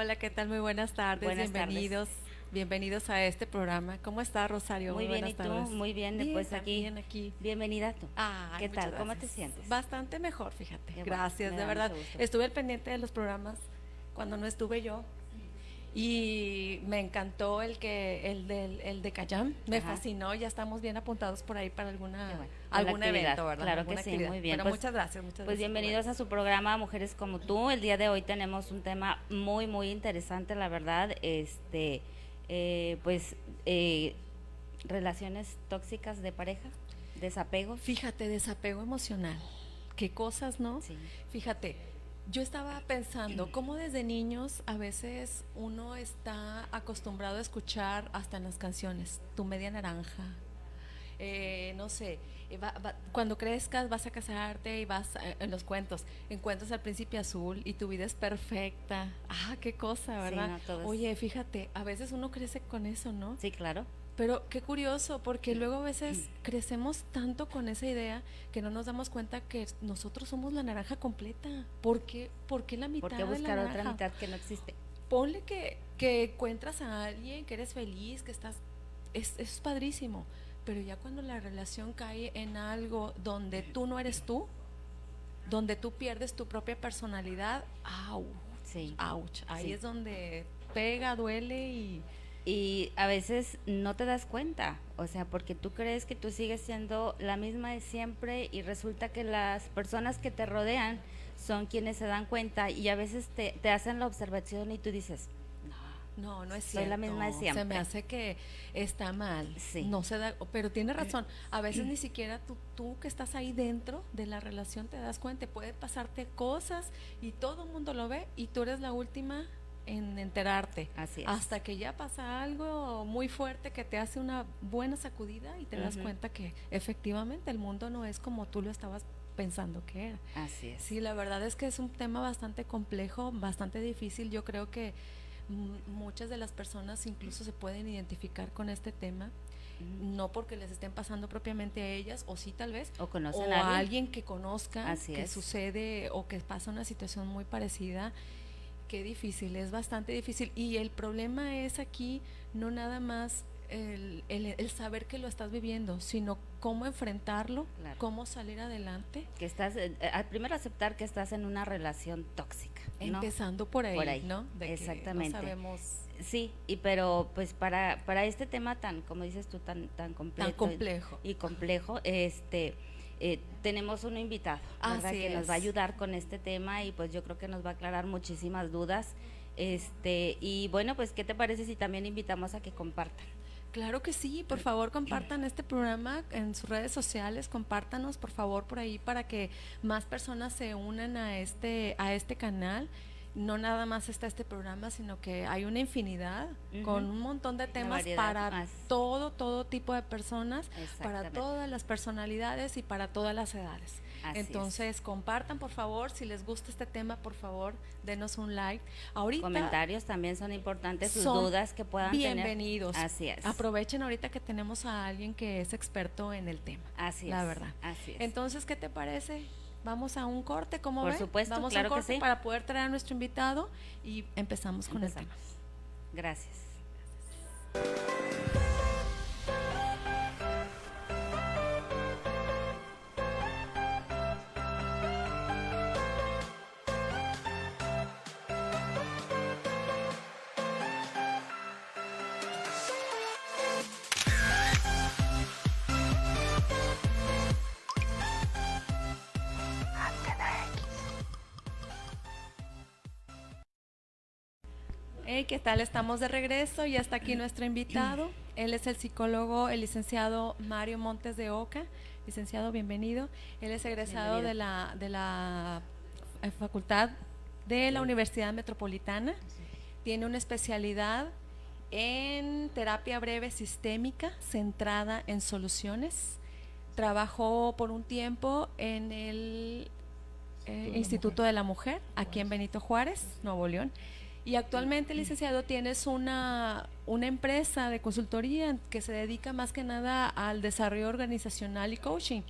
Hola, ¿qué tal? Muy buenas tardes, Buenas tardes. bienvenidos, bienvenidos a este programa. ¿Cómo está Rosario? Muy Muy bien, buenas ¿y tú? tardes. Muy bien, Bien, pues aquí, también aquí. bienvenida tú. Ay, ¿Qué muchas tal? ¿Cómo te gracias. sientes? Bastante mejor, fíjate. Qué bueno, Gracias, me de da verdad. mucho gusto. Estuve al pendiente de los programas cuando no estuve yo y me encantó el de Cayam. Me Ajá, fascinó. Ya estamos bien apuntados por ahí para qué bueno. Para la algún actividad, evento, ¿verdad? claro que Alguna sí, actividad. muy bien. Bueno, muchas gracias, muchas Pues gracias por bienvenidos venir. a su programa Mujeres como tú. El día de hoy tenemos un tema muy, muy interesante, la verdad. Pues, relaciones tóxicas de pareja, desapegos. Fíjate, desapego emocional. Qué cosas, ¿no? Sí, Fíjate, yo estaba pensando cómo desde niños a veces uno está acostumbrado a escuchar hasta en las canciones, Tu Media Naranja, no sé, cuando crezcas vas a casarte y en los cuentos, encuentras al príncipe azul y tu vida es perfecta. Ah, qué cosa, sí, ¿verdad? no, todo es... Oye, fíjate, a veces uno crece con eso, ¿no? Sí, claro. Pero qué curioso, porque luego a veces crecemos tanto con esa idea que no nos damos cuenta que nosotros somos la naranja completa. ¿Por qué la ¿Por qué mitad de la buscar otra naranja? mitad que no existe? Ponle que encuentras a alguien, que eres feliz, que estás... es padrísimo, pero ya cuando la relación cae en algo donde tú no eres tú, donde tú pierdes tu propia personalidad, ¡au! Sí, ¡Auch! Ahí sí. es donde pega, duele Y a veces no te das cuenta, o sea, porque tú crees que tú sigues siendo la misma de siempre y resulta que las personas que te rodean son quienes se dan cuenta y a veces te hacen la observación y tú dices, no, no es soy la misma de cierto. Se me siempre. hace que está mal. Sí, No se da, pero tiene razón. A veces ni siquiera tú que estás ahí dentro de la relación te das cuenta. Puede pasarte cosas y todo el mundo lo ve y tú eres la última en enterarte. así es. Hasta que ya pasa algo muy fuerte que te hace una buena sacudida y te das Ujú, cuenta que efectivamente el mundo no es como tú lo estabas pensando que era. así es. Sí, la verdad es que es un tema bastante complejo, bastante difícil. Yo creo que muchas de las personas incluso se pueden identificar con este tema, Ujú. no porque les estén pasando propiamente a ellas, o sí tal vez, O conocen o a a alguien, alguien que conozcan así que es. sucede o que pasa una situación muy parecida. Qué difícil, es bastante difícil. Y el problema es aquí no nada más el saber que lo estás viviendo, sino cómo enfrentarlo, Claro. cómo salir adelante. Que estás, al primero aceptar que estás en una relación tóxica, ¿no? Empezando por Por ahí, ahí, ¿no? De que no exactamente. sabemos Sí, y pero pues para este tema tan, como dices tú, tan tan completo complejo. y complejo, tenemos un invitado, ¿verdad? Así Que nos va a es. ayudar con este tema y pues yo creo que nos va a aclarar muchísimas dudas. Y bueno, pues ¿qué te parece si también invitamos a que compartan? Claro que sí, por favor compartan este programa en sus redes sociales, compártanos por favor por ahí para que más personas se unan a este canal. No nada más está este programa, sino que hay una infinidad con Ujú. un montón de Una temas variedad para más, todo tipo de personas, para exactamente, todas las personalidades y para todas las edades. así es. Entonces, compartan por favor, si les gusta este tema, por favor, denos un like. Ahorita Comentarios también son importantes, sus son dudas que puedan tener. bienvenidos. Así es, Aprovechen ahorita que tenemos a alguien que es experto en el tema, así es, la verdad. así es. Entonces, ¿qué te parece? Vamos a un corte, ¿cómo Por ve? supuesto, Vamos a un claro que corte sí. para poder traer a nuestro invitado y empezamos con el Empezamos. tema. Gracias. Hey, ¿qué tal? Estamos de regreso y hasta aquí nuestro invitado. Él es el psicólogo, el licenciado Mario Montes de Oca. Licenciado, bienvenido. Él es egresado Bienvenido. de la Facultad de la Universidad Metropolitana. Tiene una especialidad en terapia breve sistémica centrada en soluciones. Trabajó por un tiempo en el Instituto de la Mujer, aquí en Benito Juárez, Nuevo León, Y actualmente, licenciado, tienes una empresa de consultoría que se dedica más que nada al desarrollo organizacional y coaching,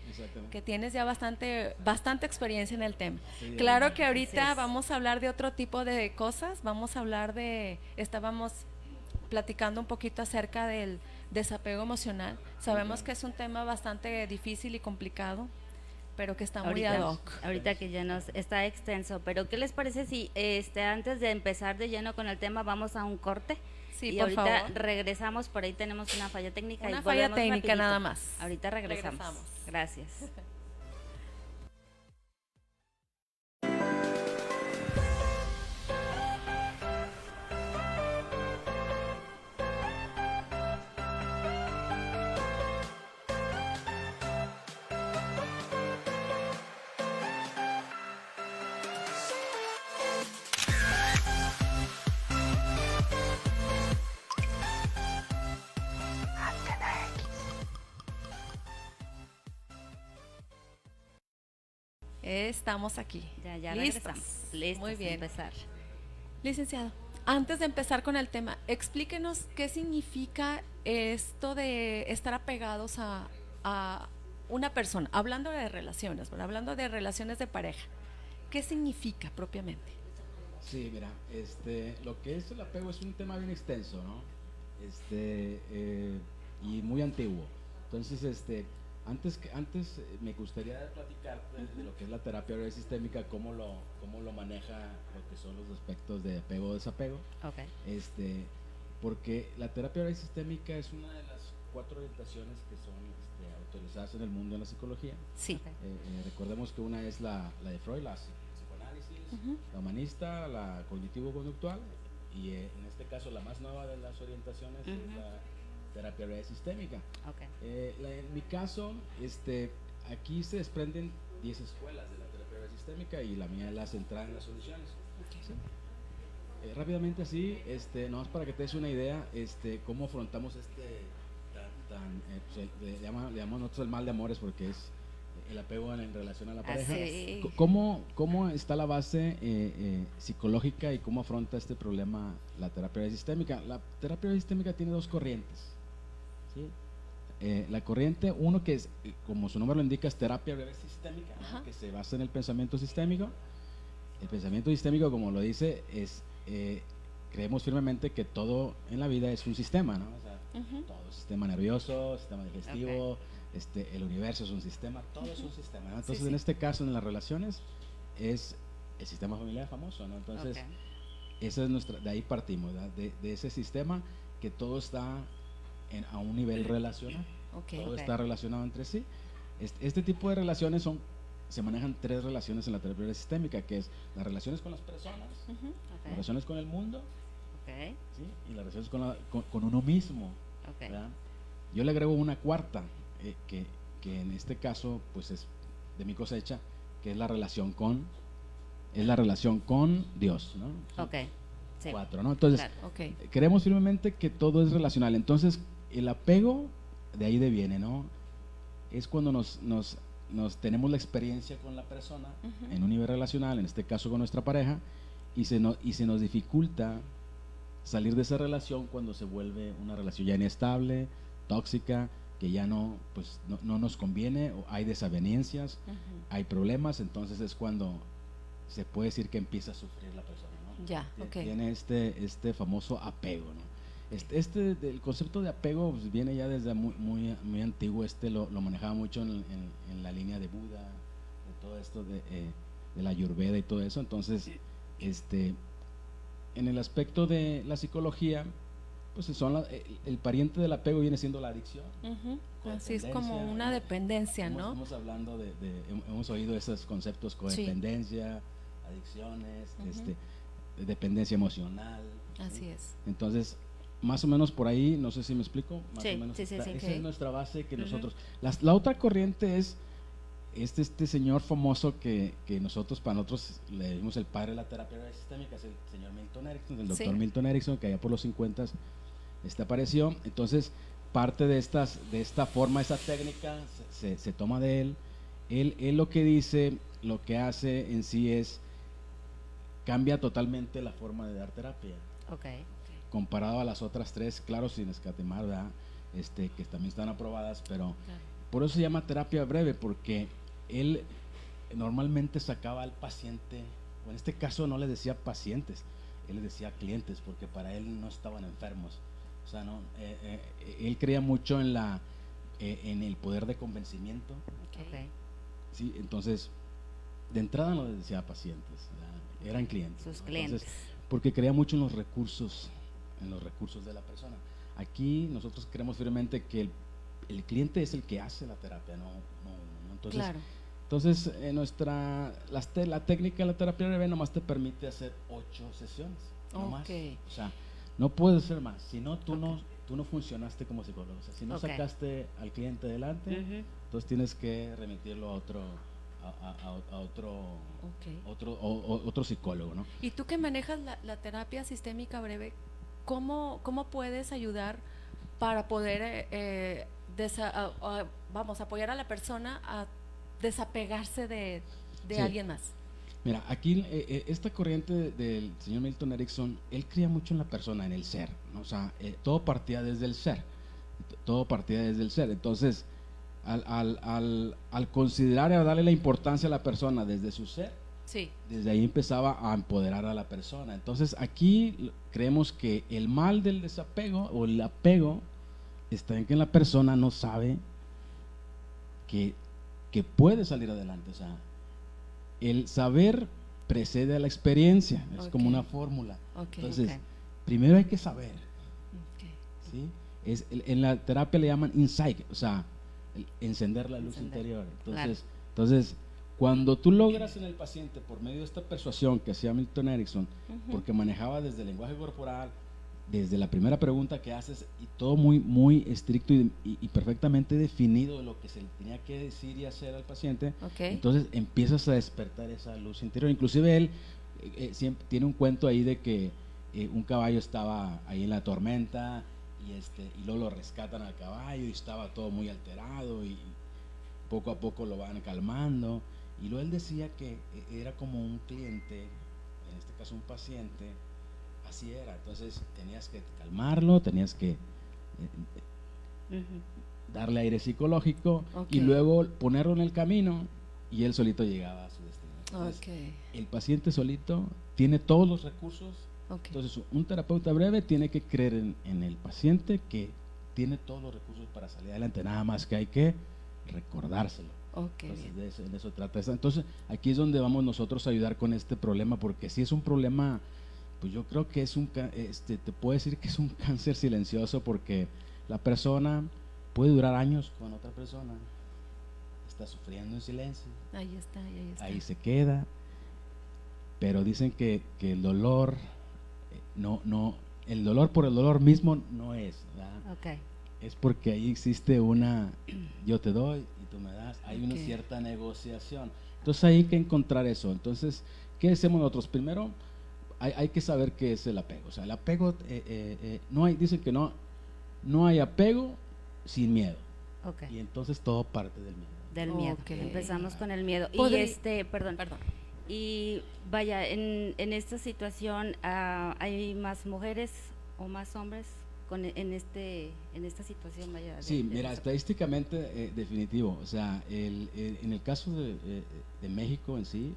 que tienes ya bastante experiencia en el tema. Sí, Claro que ahorita Así es. vamos a hablar de otro tipo de cosas, vamos a hablar estábamos platicando un poquito acerca del desapego emocional. Sabemos que es un tema bastante difícil y complicado, pero que está muy ad hoc. Ahorita que ya nos está extenso, pero ¿qué les parece si antes de empezar de lleno con el tema vamos a un corte? Sí, y por ahorita favor. regresamos, por ahí tenemos una falla técnica. Una y falla volvemos técnica rapidito. nada más. Ahorita regresamos. Regresamos. Gracias. Estamos aquí. Ya Listos. regresamos. Listos Muy a bien. empezar. Licenciado, antes de empezar con el tema, explíquenos qué significa esto de estar apegados a una persona, hablando de relaciones, ¿verdad? Hablando de relaciones de pareja. ¿Qué significa propiamente? Sí, mira, lo que es el apego es un tema bien extenso, ¿no? Y muy antiguo. Entonces, antes me gustaría platicar de lo que es la terapia breve sistémica, cómo lo maneja lo que son los aspectos de apego o desapego. Okay. Porque la terapia breve sistémica es una de las 4 orientaciones que son autorizadas en el mundo en la psicología. Sí. Recordemos que una es la de Freud, la psicoanálisis, la humanista, la cognitivo-conductual, y en este caso la más nueva de las orientaciones es la terapia breve sistémica. Okay. En mi caso, aquí se desprenden 10 escuelas de la terapia breve sistémica y la mía es la centrada en las soluciones. Okay. ¿Sí? Rápidamente así, nomás para que te des una idea, cómo afrontamos pues, le llamamos nosotros el mal de amores, porque es el apego en relación a la pareja. Así. ¿Cómo está la base psicológica y cómo afronta este problema la terapia breve sistémica? La terapia breve sistémica tiene 2 corrientes. ¿Sí? La corriente, uno que es, como su nombre lo indica, es terapia breve sistémica, ¿no? Que se basa en el pensamiento sistémico. El pensamiento sistémico, como lo dice, es creemos firmemente que todo en la vida es un sistema, ¿no? O sea, todo sistema nervioso, sistema digestivo, el universo es un sistema, todo es un sistema, ¿no? Entonces, en este caso, en las relaciones, es el sistema familiar famoso, ¿no? Entonces, esa es de ahí partimos, ¿verdad? De ese sistema que todo está a un nivel relacional, todo está relacionado entre sí. Este tipo de relaciones se manejan 3 relaciones en la terapia breve sistémica, que es las relaciones con las personas, las relaciones con el mundo, ¿sí? Y las relaciones con uno mismo. ¿Verdad? Yo le agrego una cuarta, que en este caso pues es de mi cosecha, que es la relación con Dios, ¿no? Sí. 4, ¿no? Entonces, creemos firmemente que todo es relacional. Entonces, el apego de ahí deviene, ¿no? Es cuando nos tenemos la experiencia con la persona en un nivel relacional, en este caso con nuestra pareja, y se nos dificulta salir de esa relación cuando se vuelve una relación ya inestable, tóxica, que ya no nos conviene, o hay desavenencias, hay problemas. Entonces es cuando se puede decir que empieza a sufrir la persona, ¿no? Ya, Tiene este famoso apego, ¿no? El concepto de apego pues, viene ya desde muy antiguo. Lo manejaba mucho en la línea de Buda, de todo esto de la Ayurveda y todo eso. Entonces, en el aspecto de la psicología, pues el pariente del apego viene siendo la adicción. Así es, como una dependencia, ¿no? Hemos hablando hemos oído esos conceptos: codependencia, adicciones, dependencia emocional. Así es. Entonces, más o menos por ahí, no sé si me explico, más o menos esa es nuestra base que nosotros. La otra corriente es este señor famoso que para nosotros le dimos el padre de la terapia sistémica, es el señor Milton Erickson, el doctor Milton Erickson, que allá por los 50 apareció. Entonces, parte de esta forma, esa técnica se toma de él. Él lo que dice, lo que hace en sí es cambia totalmente la forma de dar terapia. Ok. Comparado a las otras 3, claro, sin escatimar, ¿verdad? Que también están aprobadas, pero por eso se llama terapia breve, porque él normalmente sacaba al paciente, o en este caso no le decía pacientes, él le decía clientes, porque para él no estaban enfermos. O sea, no, él creía mucho en el poder de convencimiento. Okay. Sí, entonces, de entrada no les decía pacientes, ¿verdad? Eran clientes. Sus ¿no? clientes. Entonces, porque creía mucho en los recursos de la persona. Aquí nosotros creemos firmemente que el cliente es el que hace la terapia, no. Entonces, Claro. entonces la técnica de la terapia breve nomás te permite hacer 8 sesiones, no más. O sea, no puedes hacer más, si no tú no funcionaste como psicólogo. O sea, si no sacaste al cliente adelante, entonces tienes que remitirlo a otro psicólogo, ¿no? Y tú que manejas la terapia sistémica breve, ¿cómo puedes ayudar para poder apoyar a la persona a desapegarse de alguien más? Mira, aquí esta corriente del señor Milton Erickson, él creía mucho en la persona, en el ser, ¿no? O sea, todo partía desde el ser, entonces al considerar y a darle la importancia a la persona desde su ser, sí, desde ahí empezaba a empoderar a la persona. Entonces aquí creemos que el mal del desapego o el apego está en que la persona no sabe que puede salir adelante. O sea, el saber precede a la experiencia, es como una fórmula. Entonces, primero hay que saber, ¿sí? En la terapia le llaman insight, o sea, encender la luz interior. Entonces, cuando tú logras en el paciente, por medio de esta persuasión que hacía Milton Erickson, porque manejaba desde el lenguaje corporal, desde la primera pregunta que haces, y todo muy, muy estricto y perfectamente definido de lo que se le tenía que decir y hacer al paciente, entonces empiezas a despertar esa luz interior. Inclusive él siempre tiene un cuento ahí de que un caballo estaba ahí en la tormenta, y luego lo rescatan al caballo y estaba todo muy alterado, y poco a poco lo van calmando, y luego él decía que era como un cliente, en este caso un paciente, así era. Entonces tenías que calmarlo, tenías que darle aire psicológico, y luego ponerlo en el camino, y él solito llegaba a su destino. Entonces, el paciente solito tiene todos los recursos. Entonces un terapeuta breve tiene que creer en el paciente, que tiene todos los recursos para salir adelante, nada más que hay que recordárselo. Entonces en eso trata eso. Entonces aquí es donde vamos nosotros a ayudar con este problema, porque si es un problema, pues yo creo que es te puedo decir que es un cáncer silencioso, porque la persona puede durar años con otra persona, está sufriendo en silencio, ahí está. Ahí se queda, pero dicen que el dolor el dolor por el dolor mismo no es, ¿verdad? Es porque ahí existe yo te doy y tú me das, hay una cierta negociación. Entonces hay que encontrar eso. Entonces, ¿qué hacemos nosotros? Primero, hay que saber qué es el apego. O sea, el apego, dicen que no hay apego sin miedo. Y entonces todo parte del miedo. Del miedo. Empezamos con el miedo. Perdón. Y vaya, en esta situación, ¿hay más mujeres o más hombres en esta situación? Vaya, sí, mira, estadísticamente definitivo. O sea, en el caso de México en sí,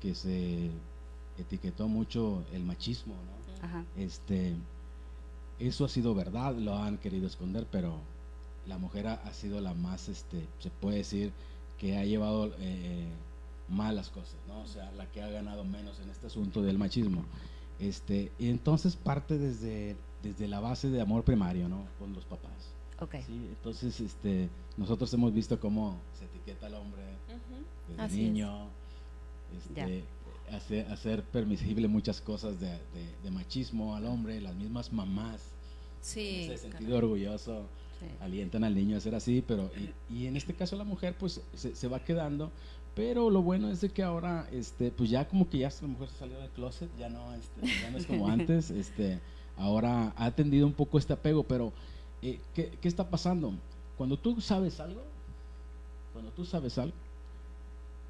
que se etiquetó mucho el machismo, ¿no? Ajá. Eso ha sido verdad, lo han querido esconder, pero la mujer ha sido la más, se puede decir que ha llevado malas cosas, ¿no? O sea, la que ha ganado menos en este asunto del machismo. Y entonces parte desde la base de amor primario, ¿no? Con los papás. ¿Sí? Entonces, nosotros hemos visto cómo se etiqueta al hombre desde Así niño, hacer permisible muchas cosas de machismo al hombre, las mismas mamás, en ese sentido orgulloso, alientan al niño a ser así, pero y en este caso la mujer pues se va quedando. Pero lo bueno es de que ahora, pues ya como que ya la mujer se salió del closet, ya no es como antes, ahora ha atendido un poco este apego, pero ¿qué está pasando? Cuando tú sabes algo,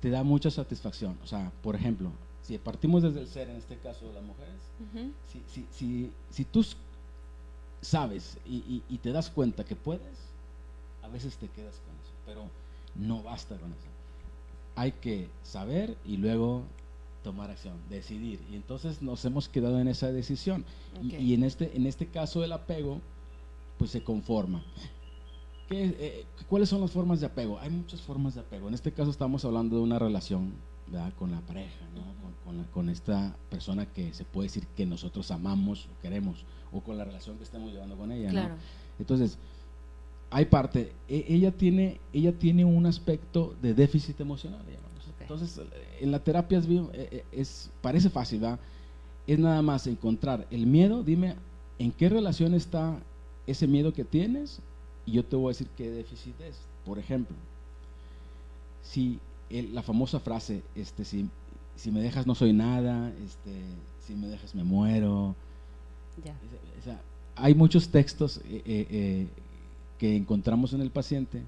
te da mucha satisfacción. O sea, por ejemplo, si partimos desde el ser, en este caso de las mujeres, Ujú. si tú sabes y te das cuenta que puedes, a veces te quedas con eso, pero no basta con eso. Hay que saber y luego tomar acción, decidir. Y entonces nos hemos quedado en esa decisión. Ok. Y en este caso del apego, pues se conforma. ¿Cuáles son las formas de apego? Hay muchas formas de apego. En este caso estamos hablando de una relación, ¿verdad?, con la pareja, ¿no? Con esta persona que se puede decir que nosotros amamos o queremos, o con la relación que estamos llevando con ella, ¿no? Claro. Entonces, hay parte, ella tiene un aspecto de déficit emocional, digamos. Ok. Entonces, en la terapia parece fácil, ¿verdad? Es nada más encontrar el miedo. Dime en qué relación está ese miedo que tienes y yo te voy a decir qué déficit es. Por ejemplo, si la famosa frase, si me dejas no soy nada, si me dejas me muero. Ya. O sea, hay muchos textos que encontramos en el paciente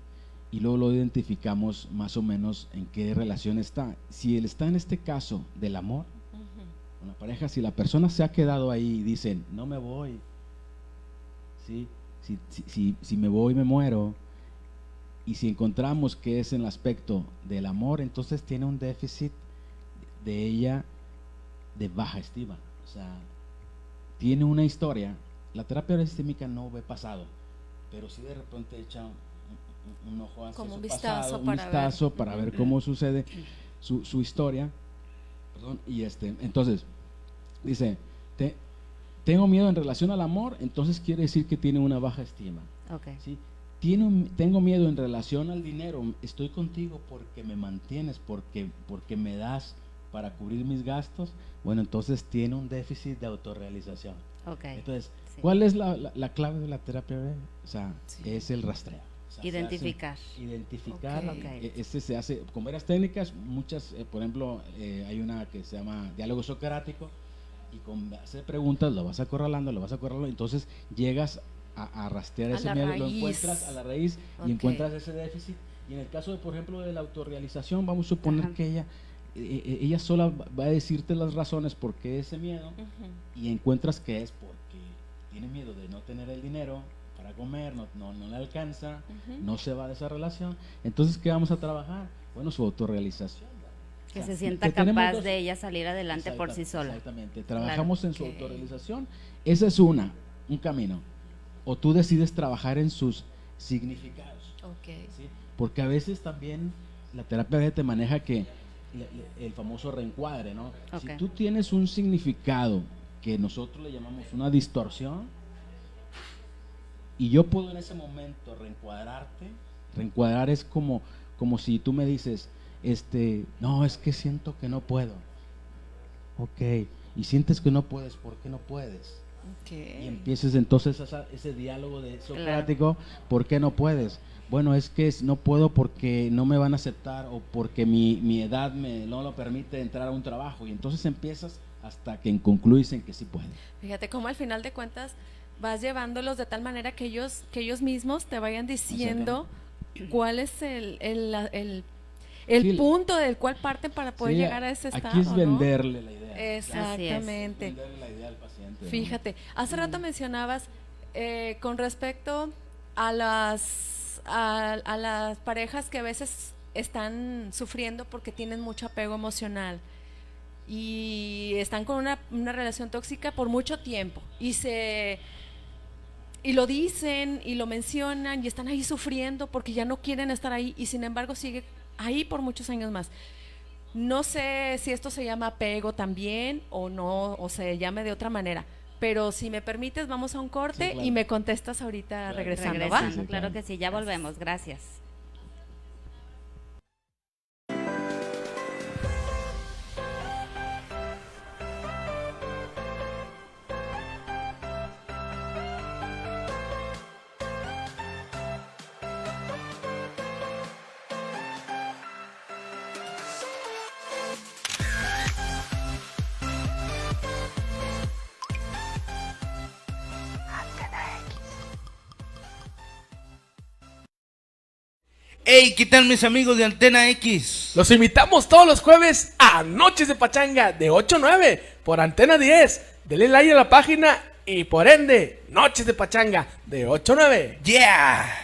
y luego lo identificamos más o menos en qué relación está. Si él está en este caso del amor, Ujú. con la pareja, si la persona se ha quedado ahí y dice, no me voy, ¿sí? Si me voy me muero, y si encontramos que es en el aspecto del amor, entonces tiene un déficit de ella de baja estima. O sea, tiene una historia. La terapia sistémica no ve pasado, pero sí de repente echa un ojo hacia Como su un pasado, vistazo para ver. ver cómo sucede su historia. Perdón, y entonces dice, tengo miedo en relación al amor, entonces quiere decir que tiene una baja estima. Ok. ¿Sí? Tengo miedo en relación al dinero, estoy contigo porque me mantienes, porque me das para cubrir mis gastos. Bueno, entonces tiene un déficit de autorrealización. Ok. Entonces, Sí. ¿cuál es la clave de la terapia? O sea, Sí. es el rastreo. O sea, se Identificar. hace identificar. Ok. Se hace con varias técnicas, muchas, por ejemplo, hay una que se llama diálogo socrático, y con base de preguntas lo vas acorralando, entonces llegas a rastrear A ese la miedo, lo raíz. encuentras a la raíz Ok. y encuentras ese déficit. Y en el caso de, por ejemplo, de la autorrealización, vamos a suponer Ajá. que ella sola va a decirte las razones por qué ese miedo, Ujú. y encuentras que es porque tiene miedo de no tener el dinero para comer, no le alcanza, Ujú. no se va de esa relación. Entonces, ¿qué vamos a trabajar? Bueno, su autorrealización. Que O sea, se sienta tenemos capaz dos- de ella salir adelante por sí sola. Exactamente, trabajamos en su Ok. autorrealización. Ese es un camino. O tú decides trabajar en sus significados, Ok. ¿sí? Porque a veces también la terapia te maneja que el famoso reencuadre, ¿no? Si Ok. tú tienes un significado que nosotros le llamamos una distorsión, y yo puedo en ese momento reencuadrar es como si tú me dices, no, es que siento que no puedo. Ok, y sientes que no puedes, ¿por qué no puedes? Ok. Y empieces entonces ese diálogo de socrático, ¿por qué no puedes? Bueno, es que no puedo porque no me van a aceptar, o porque mi edad no lo permite entrar a un trabajo, y entonces empiezas hasta que concluyes en que sí puedes. Fíjate cómo al final de cuentas vas llevándolos de tal manera que ellos mismos te vayan diciendo cuál es el Sí, punto del cual parten para poder Sí, llegar a ese estado. aquí es ¿no? venderle la idea. Exactamente. Venderle la idea al paciente, ¿no? Fíjate, hace rato mencionabas con respecto a a las parejas que a veces están sufriendo porque tienen mucho apego emocional y están con una relación tóxica por mucho tiempo y lo dicen y lo mencionan y están ahí sufriendo porque ya no quieren estar ahí y sin embargo sigue ahí por muchos años más. No sé si esto se llama apego también o no, o se llame de otra manera, pero si me permites vamos a un corte Sí, claro. y me contestas ahorita Claro. regresando, ¿va? Regresando, Sí, claro claro. que sí, ya volvemos, gracias. Hey, ¿qué tal mis amigos de Antena X? Los invitamos todos los jueves a Noches de Pachanga de 8 a 9 por Antena 10. Denle like a la página y por ende, Noches de Pachanga de 8 a 9. Yeah.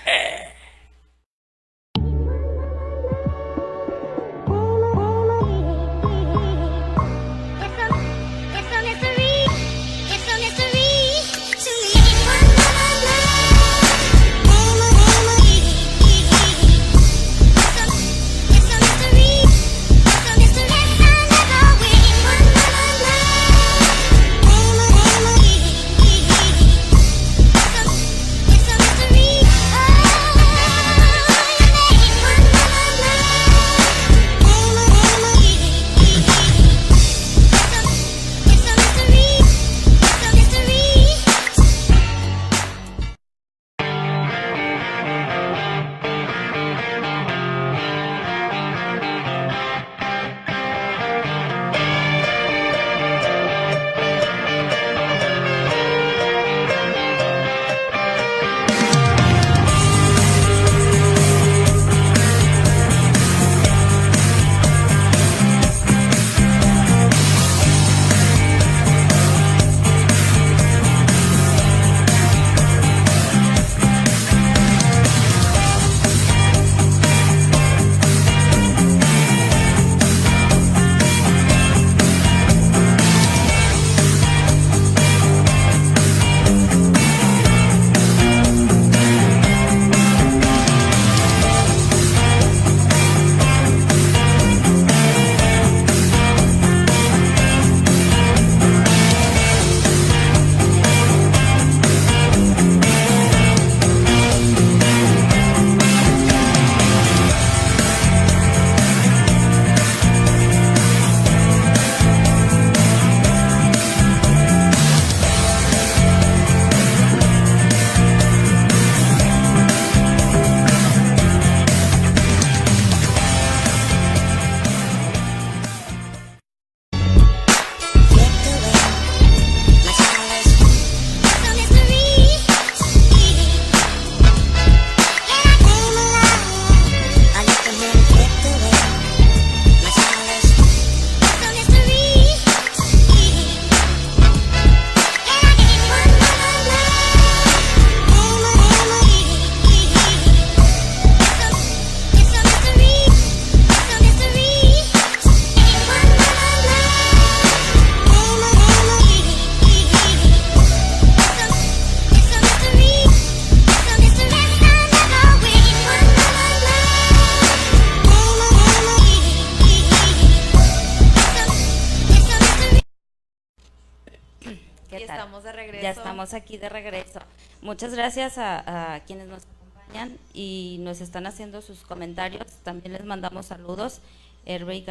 Estamos de regreso. Ya estamos aquí de regreso. Muchas gracias a quienes nos acompañan y nos están haciendo sus comentarios. También les mandamos saludos. Hervey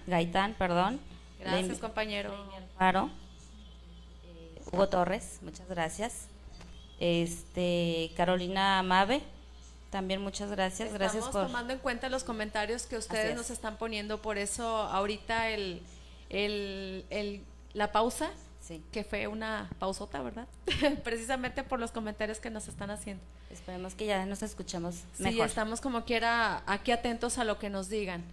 Gaitán, perdón. Gracias, compañero. Alfaro, Hugo Torres, muchas gracias. Carolina Mave, también muchas gracias. Gracias por tomando en cuenta los comentarios que ustedes nos están poniendo. Por eso ahorita la pausa. Sí. Que fue una pausota, ¿verdad? Precisamente por los comentarios que nos están haciendo. Esperemos que ya nos escuchemos mejor. Sí, estamos como quiera aquí atentos a lo que nos digan.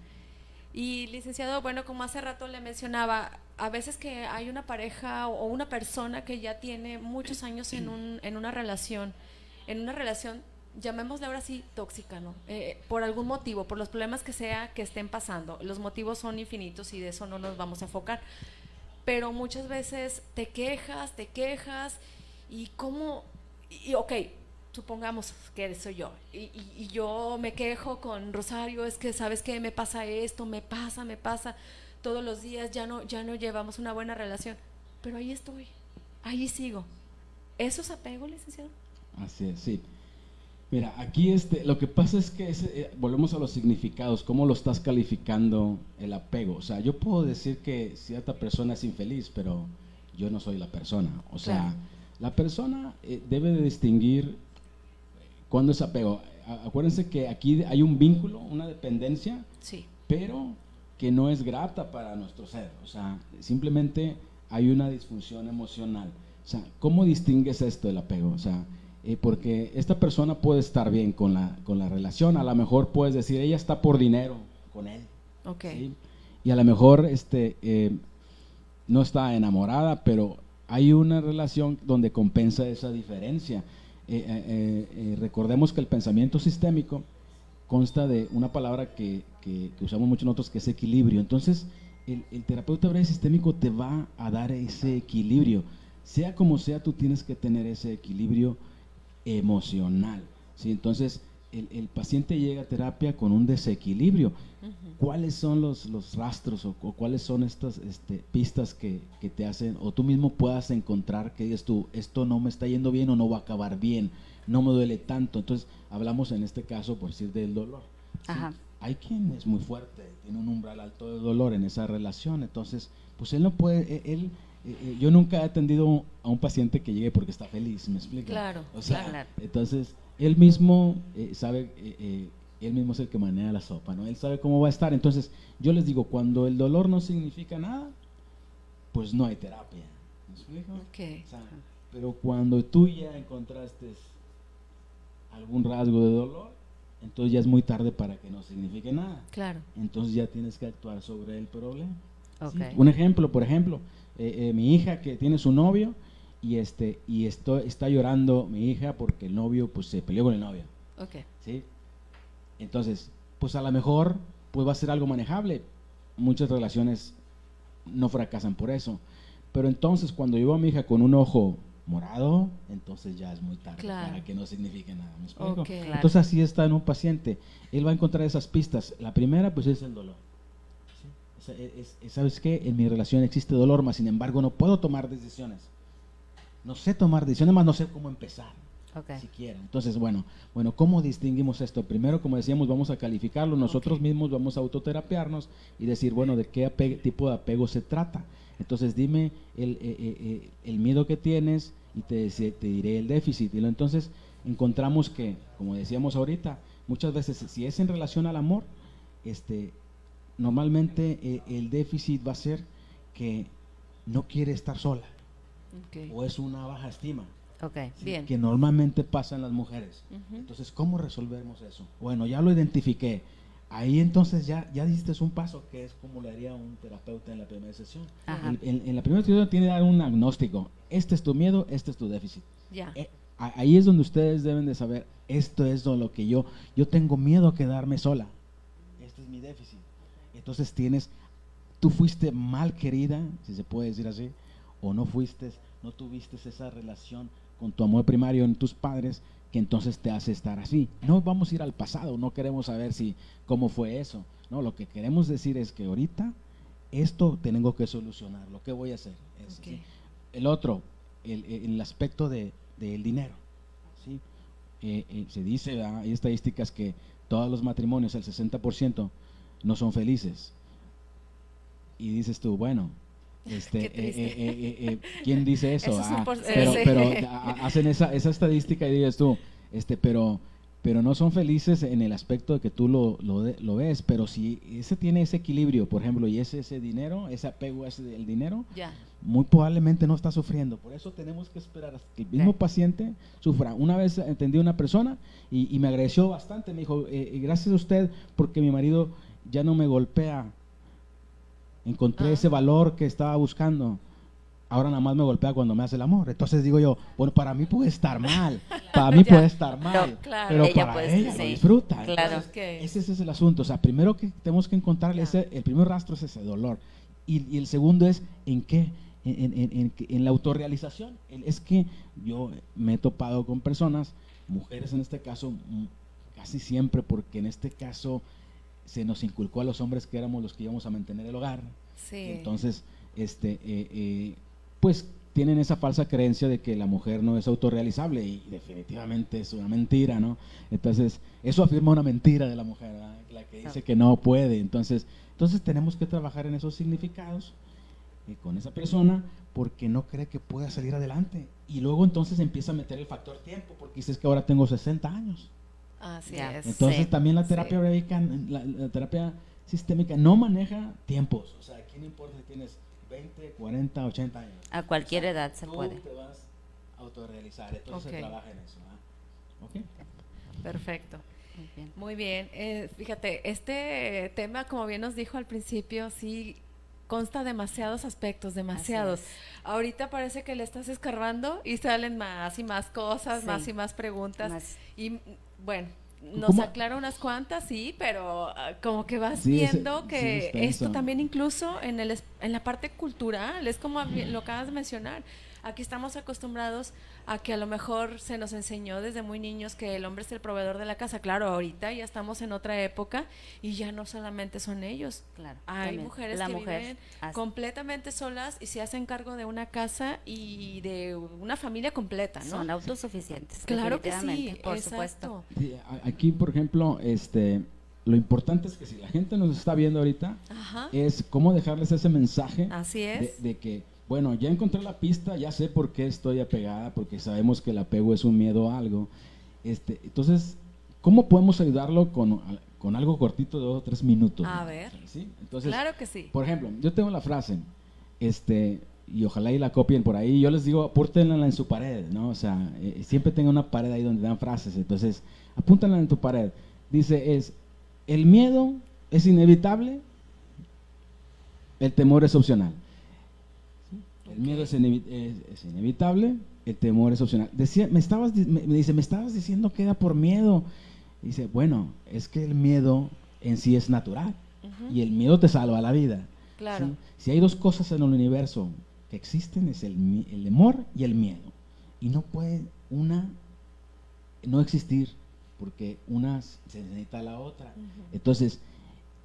Y licenciado, bueno, como hace rato le mencionaba, a veces que hay una pareja o una persona que ya tiene muchos años en una relación, llamémosle ahora sí tóxica, ¿no? Por algún motivo, por los problemas que sea que estén pasando. Los motivos son infinitos y de eso no nos vamos a enfocar. Pero muchas veces te quejas y ok, supongamos que soy yo y yo me quejo con Rosario, es que sabes que me pasa esto, me pasa todos los días, ya no llevamos una buena relación, pero ahí estoy, ahí sigo. ¿Eso es apego, licenciado? Así es, sí. Mira, aquí lo que pasa es que volvemos a los significados, cómo lo estás calificando el apego. O sea, yo puedo decir que cierta persona es infeliz, pero yo no soy la persona. O sea, claro, la persona debe de distinguir cuándo es apego. Acuérdense que aquí hay un vínculo, una dependencia, sí, pero que no es grata para nuestro ser. O sea, simplemente hay una disfunción emocional. O sea, ¿cómo distingues esto del apego? O sea, porque esta persona puede estar bien con la relación, a lo mejor puedes decir, ella está por dinero con él, Ok. ¿sí? Y a lo mejor no está enamorada, pero hay una relación donde compensa esa diferencia. Recordemos que el pensamiento sistémico consta de una palabra que usamos mucho nosotros, que es equilibrio. Entonces, el terapeuta breve sistémico te va a dar ese equilibrio. Sea como sea, tú tienes que tener ese equilibrio emocional, ¿sí? Entonces, el paciente llega a terapia con un desequilibrio. ¿Cuáles son los rastros o cuáles son estas pistas que te hacen, o tú mismo puedas encontrar que digas tú, esto no me está yendo bien o no va a acabar bien, no me duele tanto? Entonces, hablamos en este caso, por decir, del dolor. ¿Sí? Ajá. Hay quien es muy fuerte, tiene un umbral alto de dolor en esa relación, entonces, pues él no puede, yo nunca he atendido a un paciente que llegue porque está feliz, ¿me explico? Claro, O sea, claro. entonces, él mismo sabe, él mismo es el que maneja la sopa, ¿no? Él sabe cómo va a estar. Entonces, yo les digo, cuando el dolor no significa nada, pues no hay terapia, ¿me explico? Ok. O sea, pero cuando tú ya encontraste algún rasgo de dolor, entonces ya es muy tarde para que no signifique nada. Claro. Entonces ya tienes que actuar sobre el problema. Ok. ¿Sí? Un ejemplo, por ejemplo, mi hija que tiene su novio y está llorando mi hija porque el novio pues se peleó con el novio, Ok. ¿sí? Entonces, pues a lo mejor pues va a ser algo manejable. Muchas relaciones no fracasan por eso. Pero entonces cuando yo veo a mi hija con un ojo morado, entonces ya es muy tarde Claro. para que no signifique nada. ¿Me explico? Ok. Claro. Entonces así está en un paciente. Él va a encontrar esas pistas. La primera pues es el dolor. ¿Sí? ¿Sabes qué? En mi relación existe dolor, mas sin embargo no puedo tomar decisiones. No sé tomar decisiones, más no sé cómo empezar. Ok. Siquiera. Entonces, bueno, ¿cómo distinguimos esto? Primero, como decíamos, vamos a calificarlo, nosotros mismos vamos a autoterapiarnos y decir, bueno, ¿de qué tipo de apego se trata? Entonces, dime el miedo que tienes y te diré el déficit. Y entonces, encontramos que, como decíamos ahorita, muchas veces, si es en relación al amor, normalmente el déficit va a ser que no quiere estar sola Ok. o es una baja estima. Ok. ¿Sí? Bien. Que normalmente pasa en las mujeres. Ujú. Entonces, ¿cómo resolvemos eso? Bueno, ya lo identifiqué. Ahí entonces ya diste un paso, que es como le haría un terapeuta en la primera sesión. Ajá. En la primera sesión tiene que dar un diagnóstico. Este es tu miedo, este es tu déficit. Ya. Ahí es donde ustedes deben de saber, esto es lo que yo tengo miedo a quedarme sola. Este es mi déficit. Entonces tú fuiste mal querida, si se puede decir así, o no tuviste esa relación con tu amor primario en tus padres, que entonces te hace estar así. No vamos a ir al pasado, no queremos saber cómo fue eso. No, lo que queremos decir es que ahorita esto tengo que solucionar. Lo que voy a hacer es, Ok. ¿sí? El otro, el aspecto del dinero, ¿sí? Se dice, ¿verdad? Hay estadísticas que todos los matrimonios, el 60% no son felices. Y dices tú, bueno, Qué triste. ¿quién dice eso? Eso es un Pero, sí. hacen esa estadística y dices tú, pero no son felices en el aspecto de que tú lo ves, pero si ese tiene ese equilibrio, por ejemplo, y ese dinero, ese apego el dinero, Ya. muy probablemente no está sufriendo. Por eso tenemos que esperar hasta que el mismo paciente sufra. Una vez atendí a una persona y me agradeció bastante, me dijo, gracias a usted porque mi marido ya no me golpea. Encontré ese valor que estaba buscando. Ahora nada más me golpea cuando me hace el amor. Entonces digo yo, bueno, para mí puede estar mal. Para mí Ya. puede estar mal. Claro. Pero Ella para pues, ella lo sí. disfruta. Claro. Entonces, Ok. ese es el asunto. O sea, primero que tenemos que encontrarle el primer rastro es ese dolor. Y el segundo es en qué, en la autorrealización. Es que yo me he topado con personas, mujeres en este caso, casi siempre, porque en este caso se nos inculcó a los hombres que éramos los que íbamos a mantener el hogar. Sí. Y entonces, pues tienen esa falsa creencia de que la mujer no es autorrealizable y definitivamente es una mentira, ¿no? Entonces, eso afirma una mentira de la mujer, ¿verdad? La que dice que no puede. Entonces tenemos que trabajar en esos significados con esa persona porque no cree que pueda salir adelante. Y luego entonces empieza a meter el factor tiempo porque dices que ahora tengo 60 años. Así Ya. es. Entonces Sí, también la sí. terapia brevica, la terapia sistémica no maneja tiempos. O sea, aquí no importa si tienes 20, 40, 80 años. A cualquier edad se Tú puede. te vas autorrealizar. Entonces Ok. se trabaja en eso. ¿Ah? ¿Ok? Perfecto. Muy bien. Muy bien. Fíjate, este tema, como bien nos dijo al principio, sí consta demasiados aspectos, demasiados. Así es. Ahorita parece que le estás escarbando y salen más y más cosas, Sí. más y más preguntas. Más. Y bueno, nos ¿Cómo? aclara unas cuantas, sí, pero como que vas Sí, viendo sí, que está esto eso. también incluso en en la parte cultural, es como lo acabas de mencionar. Aquí estamos acostumbrados a que a lo mejor se nos enseñó desde muy niños que el hombre es el proveedor de la casa. Claro, ahorita ya estamos en otra época y ya no solamente son ellos. Claro, Hay también mujeres la que mujer viven hace- completamente solas y se hacen cargo de una casa y de una familia completa, ¿no? son autosuficientes. Claro que sí, definitivamente, por exacto. supuesto. Sí, aquí, por ejemplo, lo importante es que si la gente nos está viendo ahorita, Ajá. es cómo dejarles ese mensaje Así es. de que, bueno, ya encontré la pista, ya sé por qué estoy apegada, porque sabemos que el apego es un miedo a algo. Entonces, ¿cómo podemos ayudarlo con algo cortito de 2 o 3 minutos? A ver. ¿Sí? Entonces, Claro que sí. por ejemplo, yo tengo la frase, y ojalá y la copien por ahí, yo les digo, apúntenla en su pared, ¿no? O sea, siempre tenga una pared ahí donde dan frases, entonces, apúntenla en tu pared. Dice, el miedo es inevitable, el temor es opcional. ¿Sí? El miedo es inevitable, el temor es opcional. Me dice, me estabas diciendo que era por miedo. Dice, bueno, es que el miedo en sí es natural, Ujú. y el miedo te salva la vida. Claro. ¿Sí? Si hay 2 cosas en el universo que existen, es el temor y el miedo. Y no puede una no existir, porque una se necesita a la otra. Ujú. Entonces,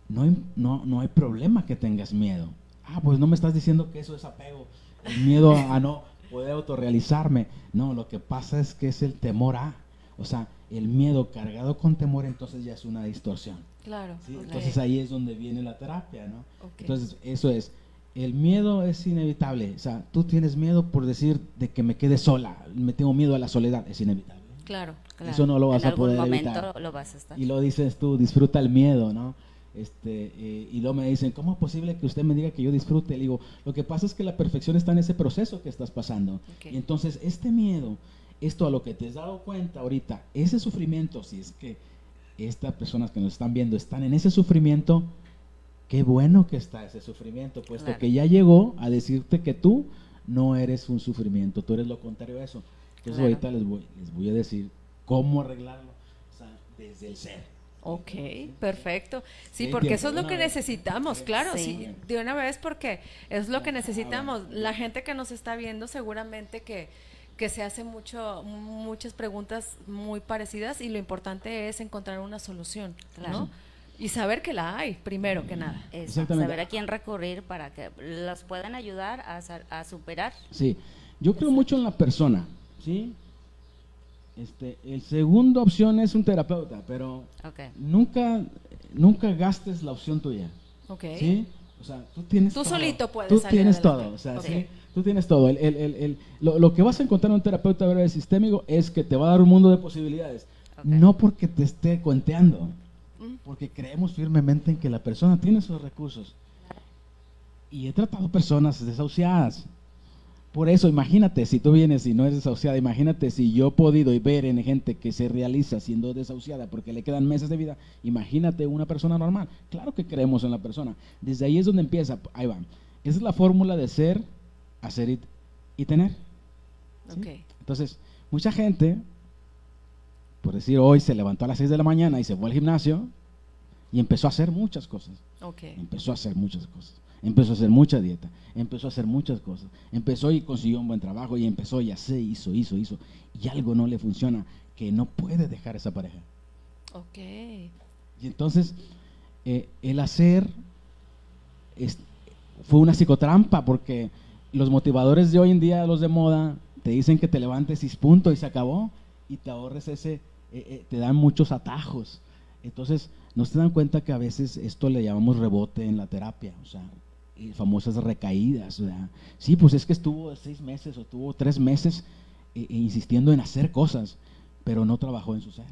no hay problema que tengas miedo. Pues no me estás diciendo que eso es apego, el miedo a no poder autorrealizarme. No, lo que pasa es que es el temor a. O sea, el miedo cargado con temor, entonces ya es una distorsión. Claro. ¿Sí? Ok. Entonces ahí es donde viene la terapia, ¿no? Ok. Entonces eso es, el miedo es inevitable, o sea, tú tienes miedo por decir de que me quede sola, me tengo miedo a la soledad, es inevitable. Claro. Claro. Eso no lo vas en a poder algún momento evitar. lo vas a estar. Y lo dices tú, disfruta el miedo, ¿no? Y luego me dicen, ¿cómo es posible que usted me diga que yo disfrute? Le digo, lo que pasa es que la perfección está en ese proceso que estás pasando. Ok. Y entonces este miedo, esto a lo que te has dado cuenta ahorita, ese sufrimiento, si es que estas personas que nos están viendo están en ese sufrimiento, qué bueno que está ese sufrimiento, puesto Claro. que ya llegó a decirte que tú no eres un sufrimiento, tú eres lo contrario a eso. Entonces Claro. ahorita les voy a decir cómo arreglarlo, o sea, desde el ser. Ok, perfecto. Sí, Sí, porque tiempo, eso es de lo que una vez. necesitamos, claro, Sí. sí, de una vez porque es lo que necesitamos. La gente que nos está viendo seguramente que se hace muchas preguntas muy parecidas y lo importante es encontrar una solución, Claro. ¿no? Y saber que la hay, primero que nada. Eso, Exactamente. saber a quién recurrir para que los puedan ayudar a superar. Sí, yo creo mucho en la persona, ¿sí? El segunda opción es un terapeuta, pero Ok. nunca gastes la opción tuya, Ok. ¿sí? O sea, tú tienes Tú todo. solito puedes Tú salir tienes adelante. todo, o sea, Ok. ¿sí? Tú tienes todo. Lo que vas a encontrar en un terapeuta breve sistémico es que te va a dar un mundo de posibilidades, Ok. no porque te esté cuenteando, Mm. porque creemos firmemente en que la persona tiene esos recursos. Y he tratado personas desahuciadas. Por eso, imagínate, si tú vienes y no eres desahuciada, imagínate si yo he podido ver en gente que se realiza siendo desahuciada porque le quedan meses de vida, imagínate una persona normal. Claro que creemos en la persona. Desde ahí es donde empieza, ahí va. Esa es la fórmula de ser, hacer y tener. ¿sí? Ok. Entonces, mucha gente, por decir hoy, se levantó a las 6 de la mañana y se fue al gimnasio y empezó a hacer muchas cosas. Ok. Empezó a hacer muchas cosas. Empezó a hacer mucha dieta. Empezó a hacer muchas cosas. Empezó y consiguió un buen trabajo y empezó y así, hizo. Y algo no le funciona, que no puede dejar esa pareja. Ok. Y entonces, el hacer fue una psicotrampa porque los motivadores de hoy en día, los de moda, te dicen que te levantes y punto y se acabó y te ahorres te dan muchos atajos. Entonces, no se dan cuenta que a veces esto le llamamos rebote en la terapia, o sea, y famosas recaídas. O sea, sí, pues es que estuvo 6 meses o estuvo 3 meses insistiendo en hacer cosas, pero no trabajó en su ser.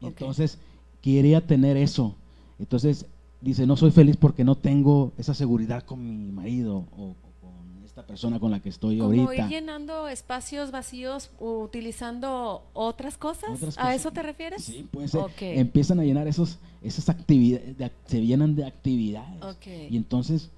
Y Ok. entonces, quería tener eso. Entonces, dice, no soy feliz porque no tengo esa seguridad con mi marido o con esta persona con la que estoy Como ahorita. ir llenando espacios vacíos utilizando otras cosas. Otras ¿A cosas. eso te refieres? Sí, puede ser. Ok. Empiezan a llenar esas actividades, se llenan de actividades. Ok. Y entonces,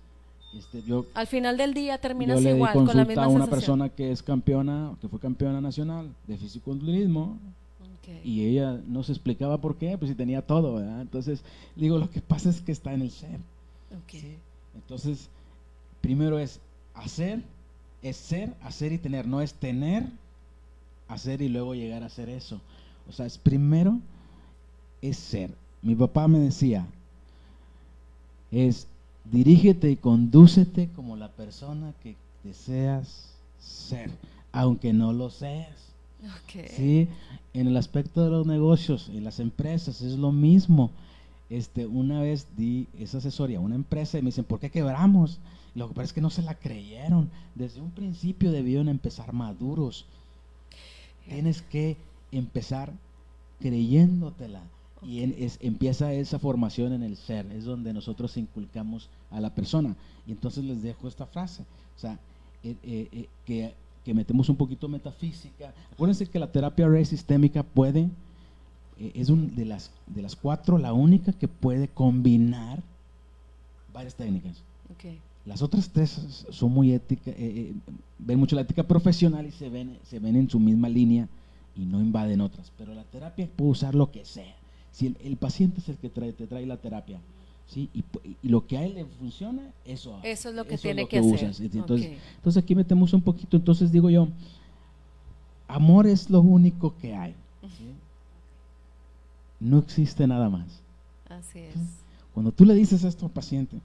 yo Al final del día terminas le di igual, con la consulta misma a una sensación. persona que es campeona, que fue campeona nacional de fisiculturismo, Ok. y ella no se explicaba por qué, pues si tenía todo, ¿verdad? Entonces, le digo, lo que pasa es que está en el ser. Ok. ¿Sí? Entonces, primero es hacer, es ser, hacer y tener, no es tener, hacer y luego llegar a hacer eso. O sea, es primero es ser. Mi papá me decía, es dirígete y condúcete como la persona que deseas ser, aunque no lo seas. Ok. Sí, en el aspecto de los negocios, en las empresas es lo mismo. Una vez di esa asesoría a una empresa y me dicen, ¿por qué quebramos? Lo que pasa es que no se la creyeron. Desde un principio debieron empezar maduros. Tienes que empezar creyéndotela. Y empieza esa formación en el ser. Es donde nosotros inculcamos a la persona. Y entonces les dejo esta frase. O sea, que metemos un poquito metafísica. Acuérdense que la terapia red sistémica puede, de las 4, la única que puede combinar varias técnicas. Ok. Las otras 3 son muy éticas, ven mucho la ética profesional y se ven en su misma línea y no invaden otras. Pero la terapia puede usar lo que sea. Si el paciente es el que te trae la terapia, ¿sí? Y lo que a él le funciona, eso es lo que eso tiene es lo que hacer. usas. Entonces, Ok. entonces aquí metemos un poquito. Entonces digo yo, amor es lo único que hay. ¿Sí? No existe nada más. Así es. Cuando tú le dices esto al paciente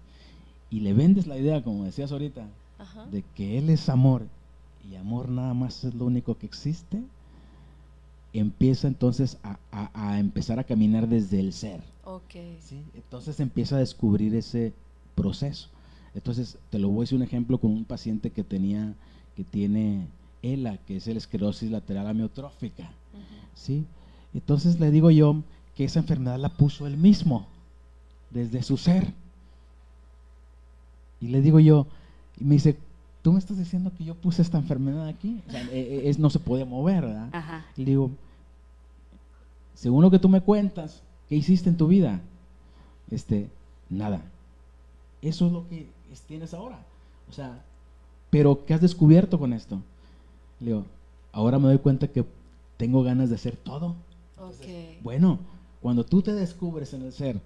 y le vendes la idea, como decías ahorita, Ajá. de que él es amor y amor nada más es lo único que existe, empieza entonces a empezar a caminar desde el ser. Ok. ¿Sí? Entonces empieza a descubrir ese proceso. Entonces te lo voy a decir un ejemplo con un paciente que tiene ELA, que es el esclerosis lateral amiotrófica. ¿Sí? Entonces le digo yo que esa enfermedad la puso él mismo, desde su ser. Y le digo yo, y me dice, ¿tú me estás diciendo que yo puse esta enfermedad aquí? O sea, no se puede mover, ¿verdad? Ajá. Y le digo, según lo que tú me cuentas, ¿qué hiciste en tu vida? Nada. Eso es lo que tienes ahora. O sea, pero ¿qué has descubierto con esto? Le digo, ahora me doy cuenta que tengo ganas de hacer todo. Ok. Bueno, cuando tú te descubres en el ser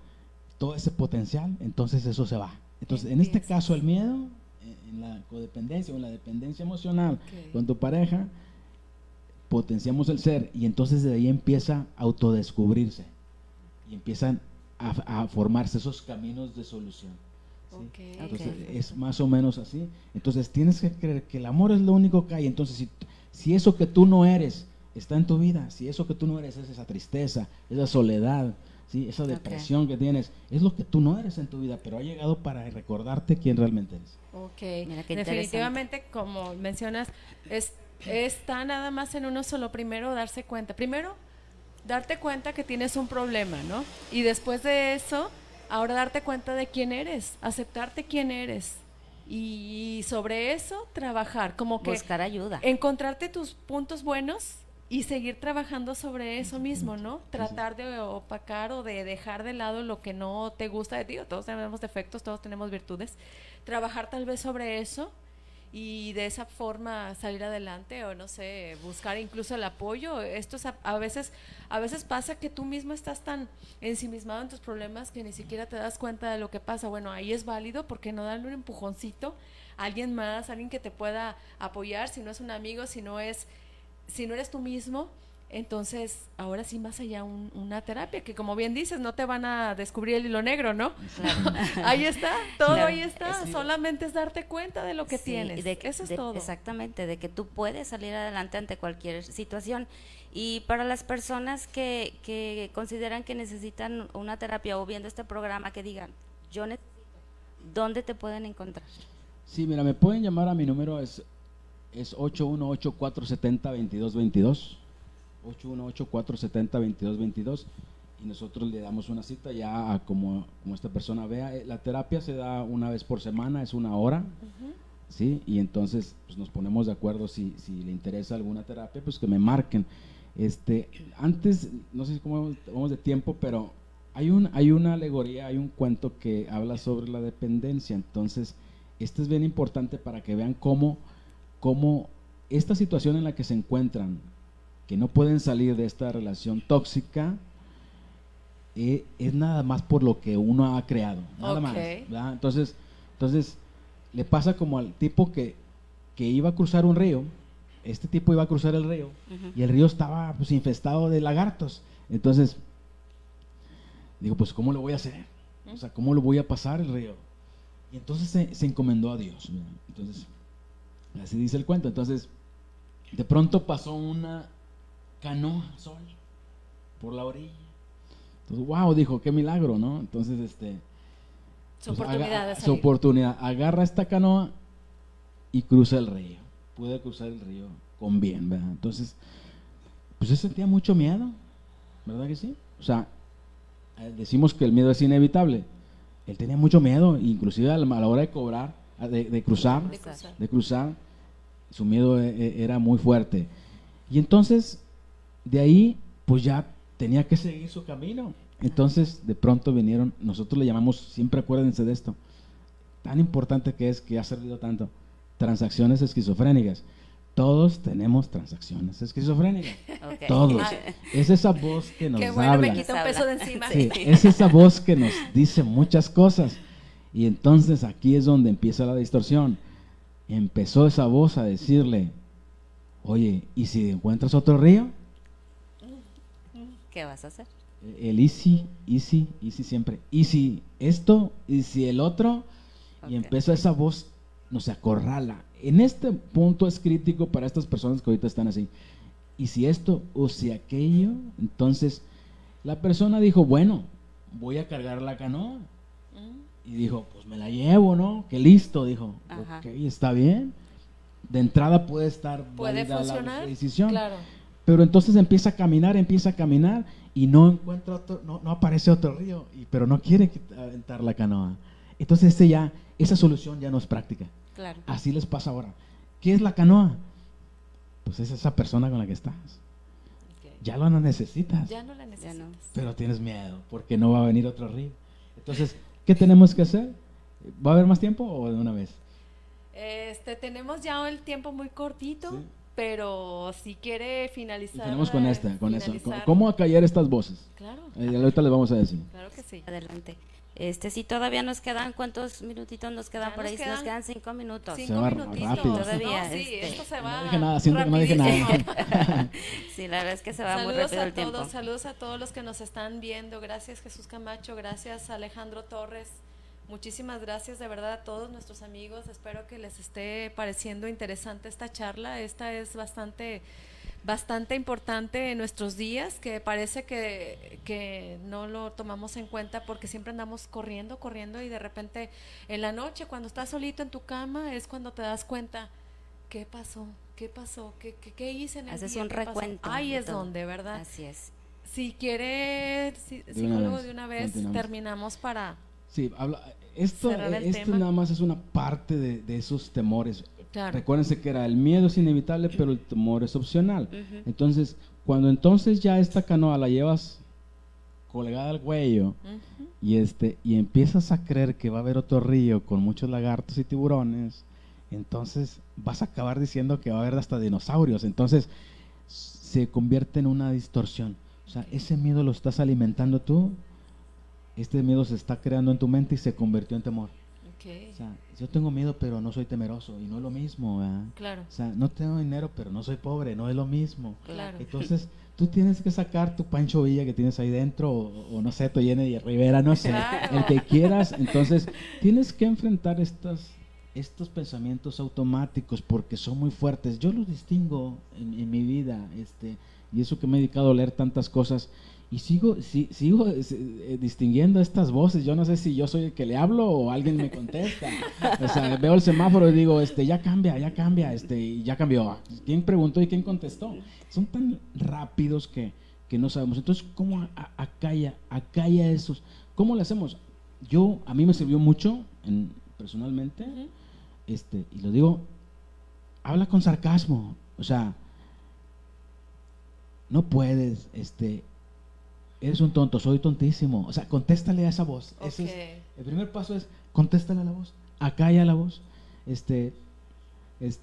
todo ese potencial, entonces eso se va. Entonces, en este caso, el miedo, en la codependencia o en la dependencia emocional Ok. con tu pareja, potenciamos el ser y entonces de ahí empieza a autodescubrirse y empiezan a formarse esos caminos de solución. ¿sí? Ok. Entonces, Ok. es más o menos así. Entonces, tienes que creer que el amor es lo único que hay. Entonces, si eso que tú no eres está en tu vida, si eso que tú no eres es esa tristeza, esa soledad, ¿sí? Esa depresión que tienes, es lo que tú no eres en tu vida, pero ha llegado para recordarte quién realmente eres. Ok, Mira qué definitivamente, como mencionas, está nada más en uno solo. Primero, darse cuenta. Primero, darte cuenta que tienes un problema, ¿no? Y después de eso, ahora darte cuenta de quién eres, aceptarte quién eres. Y sobre eso, trabajar, como que Buscar ayuda. encontrarte tus puntos buenos y seguir trabajando sobre eso mismo, ¿no? Tratar de opacar o de dejar de lado lo que no te gusta de ti. Todos tenemos defectos, todos tenemos virtudes. Trabajar tal vez sobre eso y de esa forma salir adelante, o no sé, buscar incluso el apoyo. Esto es a veces pasa que tú mismo estás tan ensimismado en tus problemas que ni siquiera te das cuenta de lo que pasa. Bueno, ahí es válido, porque no darle un empujoncito a alguien más, alguien que te pueda apoyar, si no es un amigo, si no eres tú mismo. Entonces, ahora sí, más allá una terapia, que como bien dices, no te van a descubrir el hilo negro, ¿no? Claro. Ahí está, todo Claro, ahí está, solamente es darte cuenta de lo que Sí, tienes, eso es todo. Exactamente, de que tú puedes salir adelante ante cualquier situación. Y para las personas que consideran que necesitan una terapia o viendo este programa, que digan, yo necesito, ¿dónde te pueden encontrar? Sí, mira, me pueden llamar a mi número, es 818-470-2222, 818-470-2222, y nosotros le damos una cita ya a como esta persona vea. La terapia se da una vez por semana, es 1 hora, ¿sí? Y entonces pues, nos ponemos de acuerdo si le interesa alguna terapia, pues que me marquen. Antes, no sé cómo vamos de tiempo, pero hay una alegoría, hay un cuento que habla sobre la dependencia. Entonces, esto es bien importante para que vean cómo esta situación en la que se encuentran, que no pueden salir de esta relación tóxica, es nada más por lo que uno ha creado, nada más, ¿verdad? Entonces, le pasa como al tipo que iba a cruzar un río. Este tipo iba a cruzar el río y el río estaba pues infestado de lagartos. Entonces, digo, pues ¿cómo lo voy a hacer? O sea, ¿cómo lo voy a pasar el río? Y entonces se encomendó a Dios, ¿verdad? Entonces, así dice el cuento. Entonces, de pronto pasó una canoa al sol por la orilla. Entonces, wow, dijo, qué milagro, ¿no? Entonces, Su oportunidad de su salir. oportunidad, agarra esta canoa y cruza el río. Pude cruzar el río con bien, ¿verdad? Entonces, pues él sentía mucho miedo, ¿verdad que sí? O sea, decimos que el miedo es inevitable. Él tenía mucho miedo, inclusive a la hora de cobrar, de cruzar, su miedo era muy fuerte. Y entonces, de ahí, pues ya tenía que seguir su camino. Entonces, de pronto vinieron, nosotros le llamamos, siempre acuérdense de esto, tan importante que es, que ha servido tanto, transacciones esquizofrénicas. Todos tenemos transacciones esquizofrénicas. Ok. Todos. Es esa voz que nos Qué bueno, habla. me quita un peso de encima. Sí, es esa voz que nos dice muchas cosas. Y entonces aquí es donde empieza la distorsión. Empezó esa voz a decirle, oye, ¿y si encuentras otro río? ¿Qué vas a hacer? El easy siempre. ¿Y si esto? ¿Y si el otro? Y Ok. empezó esa voz, nos acorrala. En este punto es crítico para estas personas que ahorita están así. ¿Y si esto o si aquello? Entonces, la persona dijo, bueno, voy a cargar la canoa. Y dijo, pues me la llevo, ¿no? Que listo, dijo. Ajá. Ok, está bien. De entrada puede estar ¿Puede válida funcionar? la decisión. Claro. Pero entonces empieza a caminar y no encuentra otro, no aparece otro río, pero no quiere aventar la canoa. Entonces esa solución ya no es práctica. Claro. Así les pasa ahora. ¿Qué es la canoa? Pues es esa persona con la que estás. Ok. Ya lo no necesitas, Ya no la necesitas. no. pero tienes miedo porque no va a venir otro río. Entonces, ¿qué tenemos que hacer? ¿Va a haber más tiempo o de una vez? Tenemos ya el tiempo muy cortito, Sí. pero si quiere Y finalizar. tenemos con eso. finalizar. ¿Cómo acallar estas voces? Claro, Ahorita les vamos a decir. claro que sí. Adelante. Si todavía nos quedan, ¿cuántos minutitos nos quedan Ya por nos ahí? quedan Nos quedan 5 minutos. Se 5 va minutitos. rápido. Todavía, No, sí, esto se va. No dije nada, siento que no dije rapidísimo. nada. Sí, la verdad es que se va muy Saludos rápido a el tiempo. todos, saludos a todos los que nos están viendo. Gracias Jesús Camacho, gracias Alejandro Torres. Muchísimas gracias de verdad a todos nuestros amigos. Espero que les esté pareciendo interesante esta charla. Esta es bastante importante en nuestros días, que parece que no lo tomamos en cuenta porque siempre andamos corriendo y de repente en la noche cuando estás solito en tu cama es cuando te das cuenta qué pasó, qué hice en el Haces día, un qué pasó. recuento. Ahí de es todo. donde, ¿verdad? Así es. Si quiere una psicólogo vez, de una vez, continuamos. terminamos para... Sí, esto Cerrar el esto tema. nada más es una parte de esos temores. Claro. Recuérdense que el miedo es inevitable, pero el temor es opcional. Ujú. Entonces, cuando entonces ya esta canoa la llevas colgada al cuello Ujú. y empiezas a creer que va a haber otro río con muchos lagartos y tiburones, entonces vas a acabar diciendo que va a haber hasta dinosaurios. Entonces, se convierte en una distorsión. O sea, ese miedo lo estás alimentando tú. Este miedo se está creando en tu mente y se convirtió en temor. Ok, O sea, yo tengo miedo, pero no soy temeroso, y no es lo mismo, ¿verdad? claro, O sea, no tengo dinero, pero no soy pobre, no es lo mismo. claro. Entonces, tú tienes que sacar tu Pancho Villa que tienes ahí dentro, o no sé, tu Jenny de Rivera, no sé, Claro. el que quieras. Entonces, tienes que enfrentar estos pensamientos automáticos porque son muy fuertes. Yo los distingo en mi vida, y eso que me he dedicado a leer tantas cosas. Y sigo distinguiendo estas voces. Yo no sé si yo soy el que le hablo o alguien me contesta. O sea, veo el semáforo y digo, ya cambia, y ya cambió. ¿Quién preguntó y quién contestó? Son tan rápidos que no sabemos. Entonces, ¿cómo acalla esos? ¿Cómo le hacemos? A mí me sirvió mucho, personalmente, y lo digo, habla con sarcasmo, o sea, no puedes, eres un tonto, soy tontísimo, o sea, contéstale a esa voz. Ese es, el primer paso es, contéstale a la voz, acalla la voz,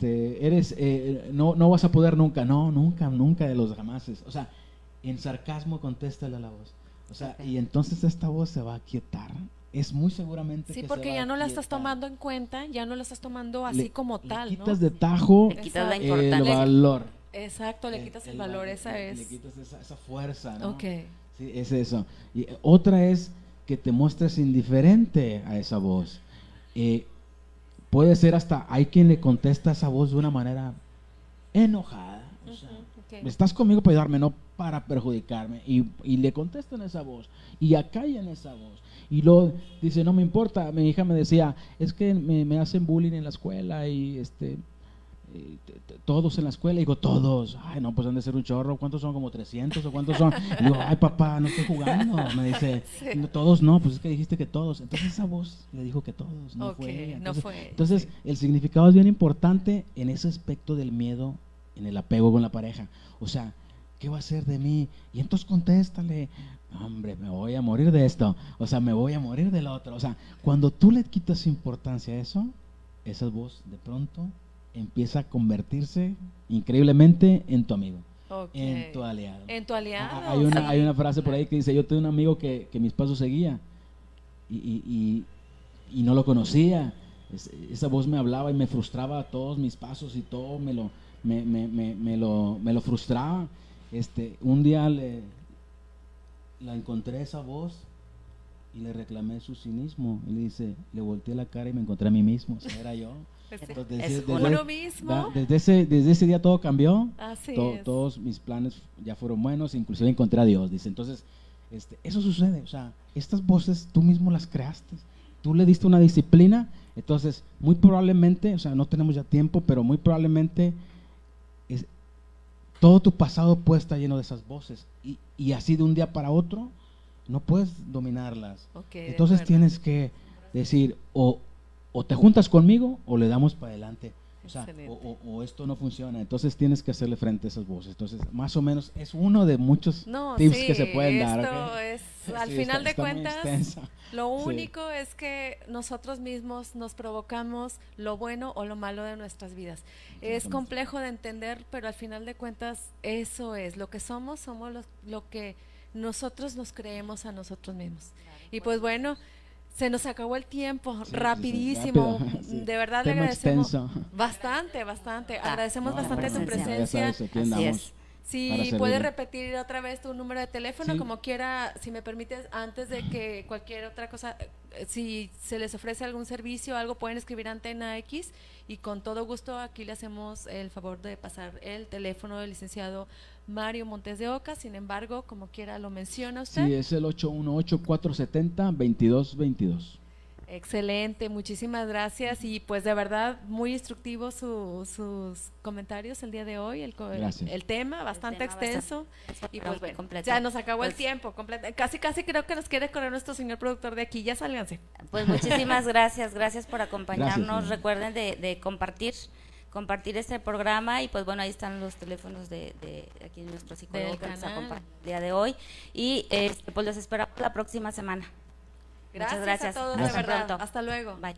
eres, no vas a poder nunca, no, nunca de los jamases, o sea, en sarcasmo contéstale a la voz, o sea, y entonces esta voz se va a quietar, es muy seguramente Sí, que porque se va ya a no la estás quietar. tomando en cuenta, ya no la estás tomando así como tal, le ¿no? quitas de tajo Le quitas la el importancia. valor. Exacto, le quitas el valor, esa le es. quitas esa fuerza, ¿no? Ok. Sí, es eso. Y otra es que te muestres indiferente a esa voz. Puede ser hasta, hay quien le contesta a esa voz de una manera enojada. O sea, Ok. estás conmigo para ayudarme, no para perjudicarme. Y le contestan esa voz. Y acallan esa voz. Y luego dice, no me importa. Mi hija me decía, es que me hacen bullying en la escuela y todos en la escuela. Y digo, todos. Ay, no, pues han de ser un chorro. ¿Cuántos son? ¿Como 300 o cuántos son? Y digo, ay, papá, no estoy jugando. Me dice, Sí. "No, todos no, pues es que dijiste que todos". Entonces esa voz le dijo que todos, no Ok, fue ella. no fue. Entonces, Sí. el significado es bien importante en ese aspecto del miedo, en el apego con la pareja. O sea, ¿qué va a hacer de mí? Y entonces contéstale, hombre, me voy a morir de esto, o sea, me voy a morir del otro. O sea, cuando tú le quitas importancia a eso, esa voz de pronto empieza a convertirse increíblemente en tu amigo, Ok. en tu aliado. En tu aliado. Hay una sí. frase por ahí que dice, yo tengo un amigo que mis pasos seguía y no lo conocía. Esa voz me hablaba y me frustraba todos mis pasos y todo me lo frustraba. Un día la encontré esa voz y le reclamé su cinismo. Y le volteé la cara y me encontré a mí mismo, o sea, era yo. Entonces, Es uno mismo. desde ese día todo cambió. Así es. Todos mis planes ya fueron buenos, inclusive encontré a Dios, dice. Entonces, eso sucede, o sea, estas voces tú mismo las creaste, tú le diste una disciplina, entonces muy probablemente, o sea, no tenemos ya tiempo, pero muy probablemente todo tu pasado puede estar lleno de esas voces y así de un día para otro no puedes dominarlas. Ok, de Entonces acuerdo. tienes que decir o te juntas conmigo o le damos para adelante. O sea, Excelente. o esto no funciona, entonces tienes que hacerle frente a esas voces. Entonces, más o menos es uno de muchos No, tips sí, que se pueden dar. esto ¿ok? es, al Sí, final de está muy cuentas, extensa. lo Sí. único es que nosotros mismos nos provocamos lo bueno o lo malo de nuestras vidas. Es Exactamente. complejo de entender, pero al final de cuentas eso es, lo que somos lo que nosotros nos creemos a nosotros mismos. Y pues bueno, se nos acabó el tiempo, Sí, rapidísimo. rápido, sí. De verdad le Tema agradecemos extenso. bastante. Agradecemos No, bastante tu presencia. Ya presencia. sabes, aquí Así andamos. es. para Si servirle. puedes repetir otra vez tu número de teléfono, Sí. como quiera, si me permites, antes de que cualquier otra cosa, si se les ofrece algún servicio o algo, pueden escribir a Antena X y con todo gusto aquí le hacemos el favor de pasar el teléfono del licenciado Mario Montes de Oca. Sin embargo, como quiera lo menciona usted. Sí, es el 818-470-2222. Excelente, muchísimas gracias y pues de verdad muy instructivos sus comentarios el día de hoy, Gracias. el tema bastante tema extenso y pues bueno, completo. ya nos acabó el Pues- tiempo, casi creo que nos quiere correr nuestro señor productor de aquí, ya sálganse. Pues muchísimas gracias por acompañarnos. Gracias, Recuerden de compartir este programa y pues bueno, ahí están los teléfonos de aquí nuestro psicólogo Del que nos canal. acompaña el día de hoy y pues los esperamos la próxima semana. Gracias, Muchas gracias. a todos, Gracias. de verdad, Pronto. hasta luego. Bye.